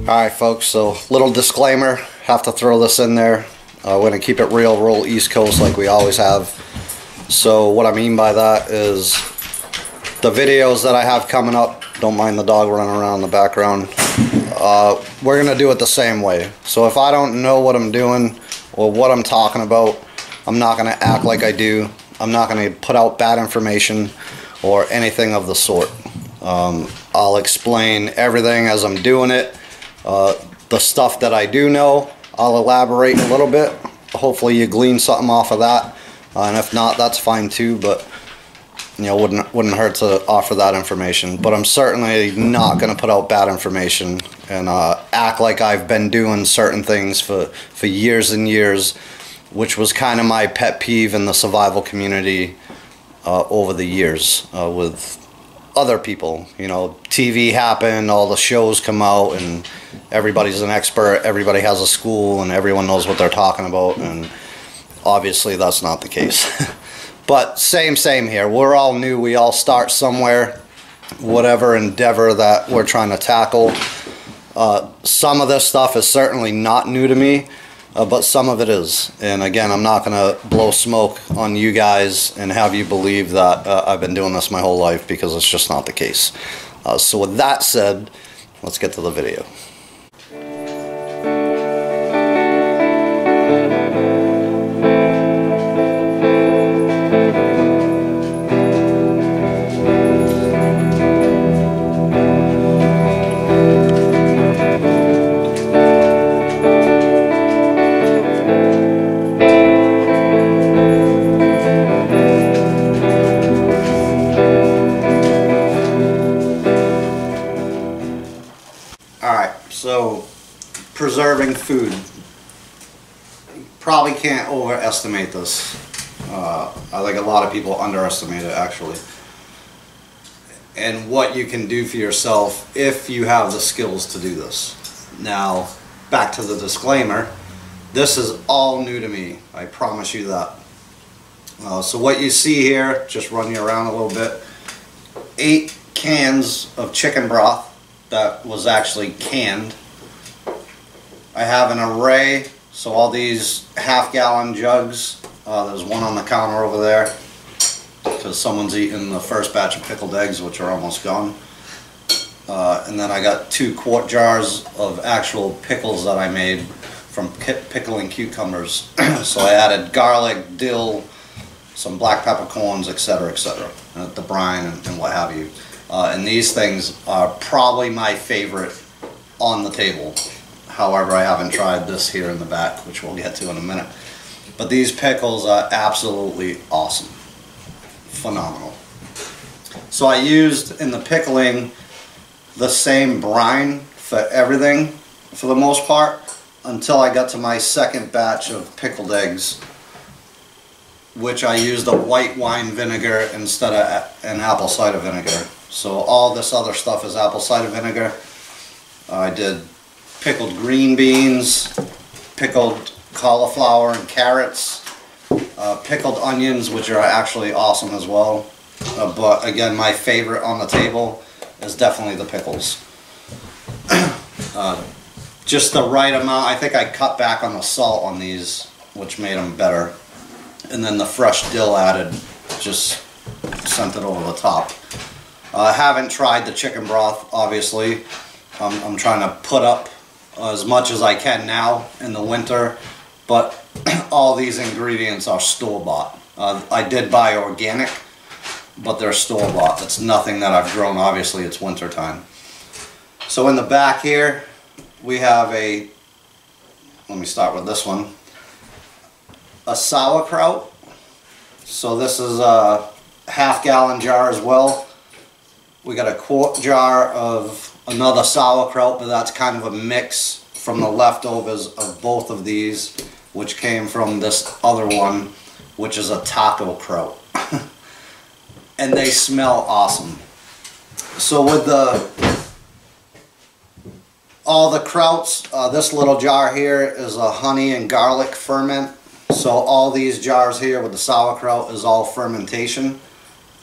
Alright folks, so little disclaimer, have to throw this in there. We're going to keep it real East Coast like we always have. So what I mean by that is the videos that I have coming up, don't mind the dog running around in the background, we're going to do it the same way. So if I don't know what I'm doing or what I'm talking about, I'm not going to act like I do. I'm not going to put out bad information or anything of the sort. I'll explain everything as I'm doing it. The stuff that I do know, I'll elaborate a little bit. Hopefully you glean something off of that, and if not, that's fine too, but you know, wouldn't hurt to offer that information. But I'm certainly not going to put out bad information and act like I've been doing certain things for years and years, which was kind of my pet peeve in the survival community over the years with other people. You know, TV happened, all the shows come out, and everybody's an expert, everybody has a school, and everyone knows what they're talking about, and obviously that's not the case. But same here. We're all new, we all start somewhere, whatever endeavor that we're trying to tackle. Some of this stuff is certainly not new to me, but some of it is. And again, I'm not going to blow smoke on you guys and have you believe that I've been doing this my whole life, because it's just not the case. So with that said, let's get to the video. So, preserving food. You probably can't overestimate this. I think a lot of people underestimate it, actually. And what you can do for yourself if you have the skills to do this. Now, back to the disclaimer. This is all new to me. I promise you that. So what you see here, just run you around a little bit. 8 cans of chicken broth that was actually canned. I have an array, so all these half-gallon jugs, there's one on the counter over there because someone's eaten the first batch of pickled eggs, which are almost gone. And then I got 2 quart jars of actual pickles that I made from pickling cucumbers. So I added garlic, dill, some black peppercorns, etc., the brine and what have you. And these things are probably my favorite on the table. However, I haven't tried this here in the back, which we'll get to in a minute. But these pickles are absolutely awesome. Phenomenal. So I used in the pickling the same brine for everything for the most part until I got to my second batch of pickled eggs, which I used a white wine vinegar instead of an apple cider vinegar. So all this other stuff is apple cider vinegar. I did pickled green beans, pickled cauliflower and carrots, pickled onions, which are actually awesome as well. But again, my favorite on the table is definitely the pickles. Just the right amount. I think I cut back on the salt on these, which made them better. And then the fresh dill added just sent it over the top. I haven't tried the chicken broth, obviously. I'm trying to put up as much as I can now in the winter, but all these ingredients are store-bought. I did buy organic, but they're store-bought. It's nothing that I've grown. Obviously, it's winter time. So in the back here, we have a, let me start with this one, a sauerkraut. So this is a half-gallon jar as well. We got a quart jar of another sauerkraut, but that's kind of a mix from the leftovers of both of these, which came from this other one, which is a taco kraut. And they smell awesome. So with all the krauts, this little jar here is a honey and garlic ferment. So all these jars here with the sauerkraut is all fermentation.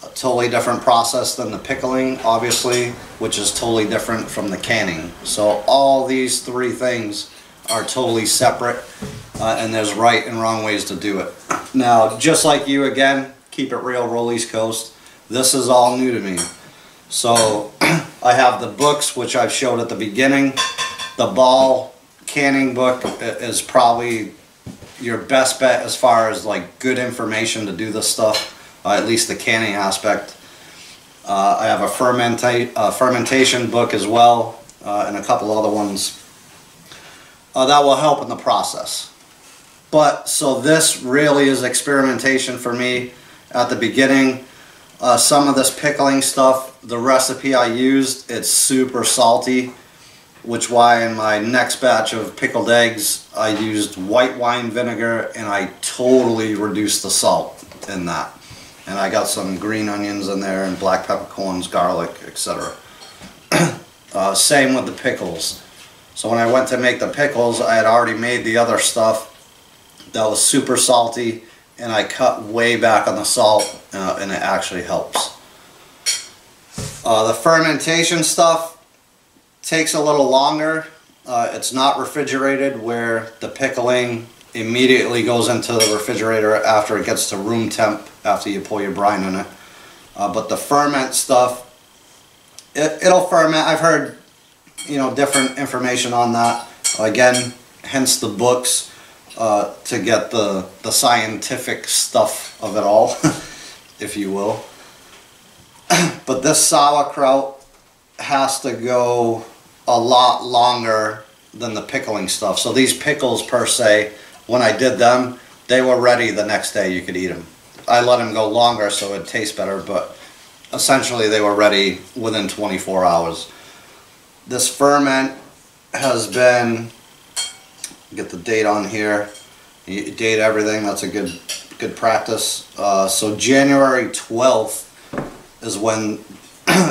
A totally different process than the pickling, obviously, which is totally different from the canning. So all these three things are totally separate, and there's right and wrong ways to do it. Now, just like you, again, keep it real, roll East Coast. This is all new to me. So I have the books, which I've showed at the beginning. The ball canning book is probably your best bet as far as like good information to do this stuff, at least the canning aspect. I have a fermentation book as well, and a couple other ones that will help in the process. But so this really is experimentation for me at the beginning. Some of this pickling stuff, the recipe I used, it's super salty, which why in my next batch of pickled eggs I used white wine vinegar, and I totally reduced the salt in that. And I got some green onions in there and black peppercorns, garlic, etc. Same with the pickles. So when I went to make the pickles, I had already made the other stuff that was super salty, and I cut way back on the salt, and it actually helps. The fermentation stuff takes a little longer. It's not refrigerated, where the pickling immediately goes into the refrigerator after it gets to room temp, after you pour your brine in it. But the ferment stuff, it'll ferment. I've heard, you know, different information on that. Again, hence the books, to get the scientific stuff of it all, if you will. But this sauerkraut has to go a lot longer than the pickling stuff. So these pickles per se, when I did them, they were ready the next day. You could eat them. I let them go longer so it tastes better, but essentially they were ready within 24 hours. This ferment has been, get the date on here, you date everything, that's a good practice. So January 12th is when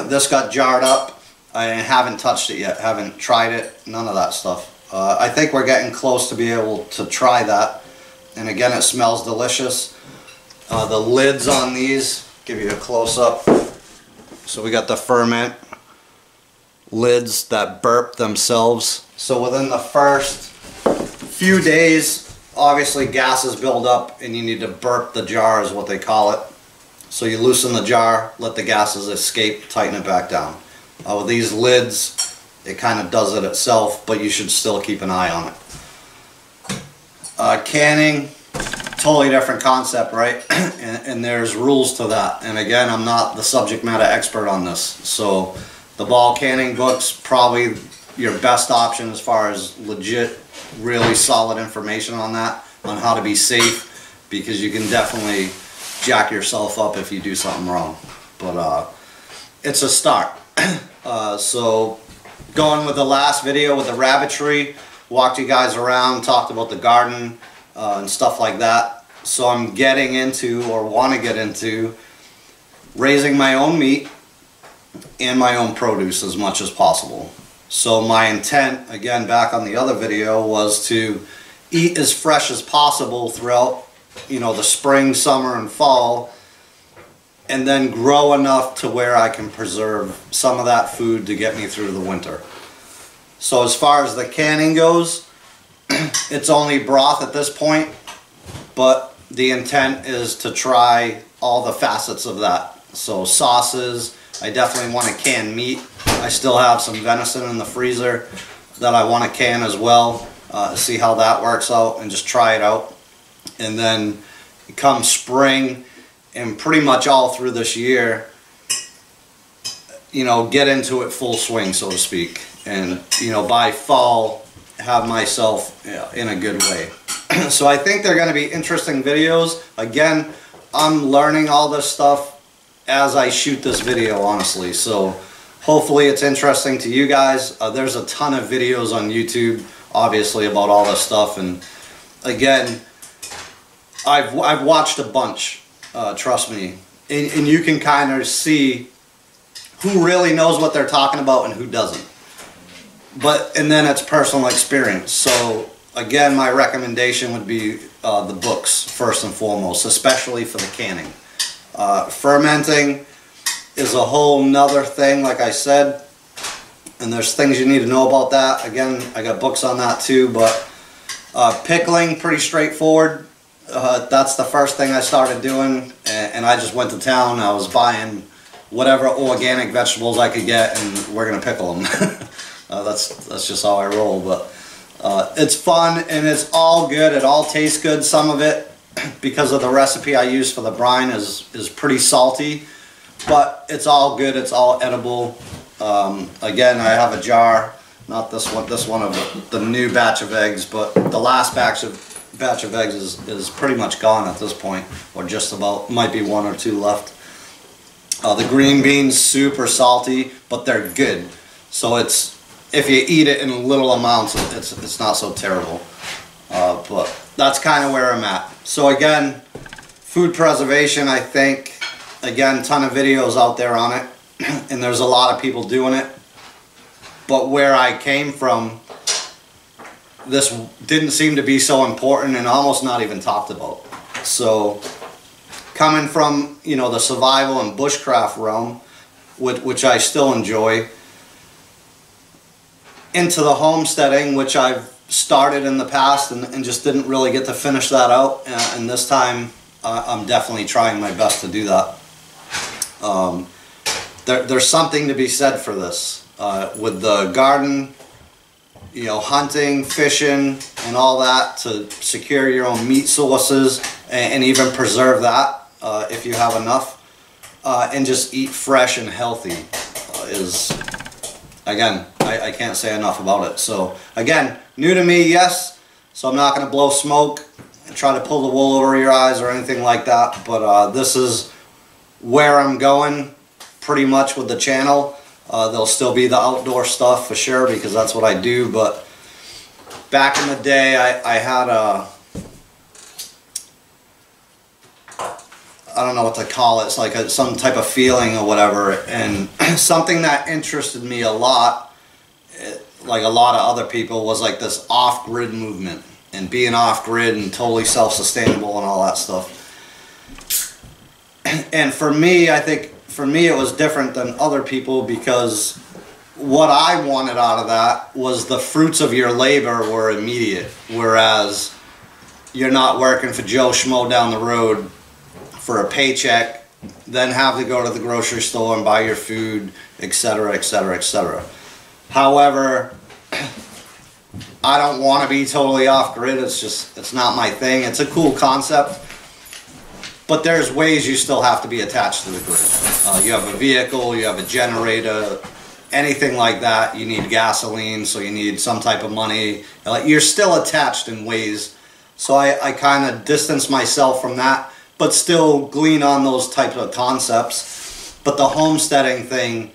this got jarred up. I haven't touched it yet, haven't tried it, none of that stuff. I think we're getting close to be able to try that. And again, it smells delicious. The lids on these, give you a close-up. So we got the ferment lids that burp themselves. So within the first few days, obviously gases build up and you need to burp the jar, is what they call it. So you loosen the jar, let the gases escape, tighten it back down. With these lids, it kind of does it itself, but you should still keep an eye on it. Canning, totally different concept, right? and there's rules to that. And again, I'm not the subject matter expert on this. So the ball canning book's probably your best option as far as legit, really solid information on that, on how to be safe, because you can definitely jack yourself up if you do something wrong. But it's a start. So going with the last video with the rabbitry, walked you guys around, talked about the garden and stuff like that. So I'm getting into, or want to get into, raising my own meat and my own produce as much as possible. So my intent, again back on the other video, was to eat as fresh as possible throughout, you know, the spring, summer, and fall, and then grow enough to where I can preserve some of that food to get me through the winter. So as far as the canning goes, it's only broth at this point, but the intent is to try all the facets of that. So sauces, I definitely want to can meat. I still have some venison in the freezer that I want to can as well, see how that works out and just try it out. And then come spring and pretty much all through this year, you know, get into it full swing, so to speak. And, you know, by fall, have myself in a good way. So I think they're going to be interesting videos. Again, I'm learning all this stuff as I shoot this video, honestly. So hopefully it's interesting to you guys. There's a ton of videos on YouTube, obviously, about all this stuff. And again, I've watched a bunch, trust me. And you can kind of see who really knows what they're talking about and who doesn't. And then it's personal experience. So again, my recommendation would be the books first and foremost, especially for the canning. Fermenting is a whole nother thing, like I said, and there's things you need to know about that. Again, I got books on that too, but pickling, pretty straightforward. That's the first thing I started doing, and I just went to town. I was buying whatever organic vegetables I could get, and we're gonna pickle them. That's just how I roll. But it's fun and it's all good. It all tastes good. Some of it, because of the recipe I use for the brine, is pretty salty, but it's all good. It's all edible. Again, I have a jar, not this one of the new batch of eggs, but the last batch of eggs is pretty much gone at this point, or just about. Might be one or two left. The green beans, super salty, but they're good. So it's, if you eat it in little amounts, it's not so terrible. But that's kind of where I'm at. So again, food preservation, I think, again, ton of videos out there on it, and there's a lot of people doing it. But where I came from, this didn't seem to be so important and almost not even talked about. So coming from, you know, the survival and bushcraft realm, which I still enjoy, into the homesteading, which I've started in the past and just didn't really get to finish that out, and this time I'm definitely trying my best to do that. There's something to be said for this. With the garden, you know, hunting, fishing, and all that, to secure your own meat sources and even preserve that if you have enough, and just eat fresh and healthy is, again, I can't say enough about it. So again, new to me, yes, so I'm not going to blow smoke and try to pull the wool over your eyes or anything like that, but this is where I'm going pretty much with the channel. There'll still be the outdoor stuff for sure, because that's what I do, but back in the day I had a, I don't know what to call it, it's like some type of feeling or whatever, and something that interested me a lot, like a lot of other people, was like this off-grid movement, and being off-grid and totally self-sustainable and all that stuff. And for me, I think, for me it was different than other people, because what I wanted out of that was the fruits of your labor were immediate, whereas you're not working for Joe Schmo down the road for a paycheck, then have to go to the grocery store and buy your food, etc., etc., etc. However, I don't want to be totally off-grid. It's not my thing. It's a cool concept, but there's ways you still have to be attached to the grid. You have a vehicle, you have a generator, anything like that. You need gasoline, so you need some type of money. You're still attached in ways. So I kind of distance myself from that, but still glean on those types of concepts. But the homesteading thing,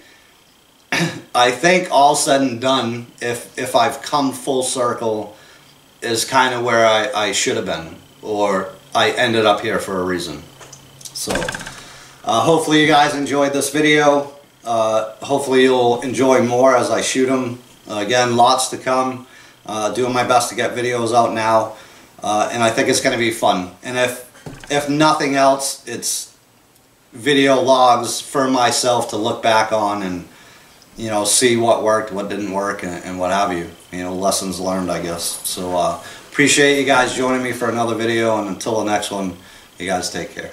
I think all said and done, if I've come full circle, is kind of where I should have been, or I ended up here for a reason. So hopefully you guys enjoyed this video. Hopefully you'll enjoy more as I shoot them. Again, lots to come. Doing my best to get videos out now, and I think it's going to be fun. And if nothing else, it's video logs for myself to look back on and, you know, see what worked, what didn't work, and what have you. You know, lessons learned, I guess. So appreciate you guys joining me for another video, and until the next one, you guys take care.